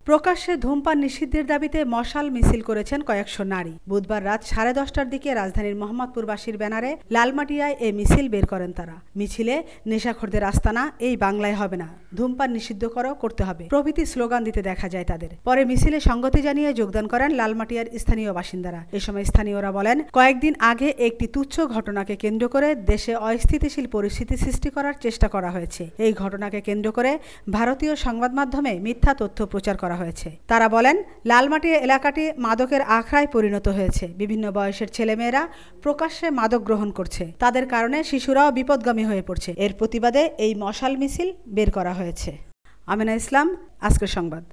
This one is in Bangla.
প্রকাশ্যে ধূমপান নিষিদ্ধের দাবিতে মশাল মিছিল করেছেন কয়েকশো নারী। বুধবার রাত 10:30টার দিকে রাজধানীর মোহাম্মদপুরবাসীর ব্যানারে লালমাটিয়ায় এই মিছিল বের করেন তারা। মিছিলে নেশাখোরদের আস্তানা, এই বাংলায় হবে না, ধূমপান নিষিদ্ধ করতে হবে প্রভৃতি স্লোগান দিতে দেখা যায় তাদের। পরে মিছিলে সংগতি জানিয়ে যোগদান করেন লালমাটিয়ার স্থানীয় বাসিন্দারা। এ সময় স্থানীয়রা বলেন, কয়েকদিন আগে একটি তুচ্ছ ঘটনাকে কেন্দ্র করে দেশে অস্থিতিশীল পরিস্থিতি সৃষ্টি করার চেষ্টা করা হয়েছে। এই ঘটনাকে কেন্দ্র করে ভারতীয় সংবাদ মাধ্যমে মিথ্যা তথ্য প্রচার করা হয়েছে। তারা বলেন, লালমাটিয়া এলাকাটি মাদকের আখড়ায় পরিণত হয়েছে। বিভিন্ন বয়সের ছেলেমেয়েরা প্রকাশ্যে মাদক গ্রহণ করছে, তাদের কারণে শিশুরাও বিপদগামী হয়ে পড়ছে। এর প্রতিবাদে এই মশাল মিছিল বের করা হয়েছে। আমিনা ইসলাম, আজকের সংবাদ।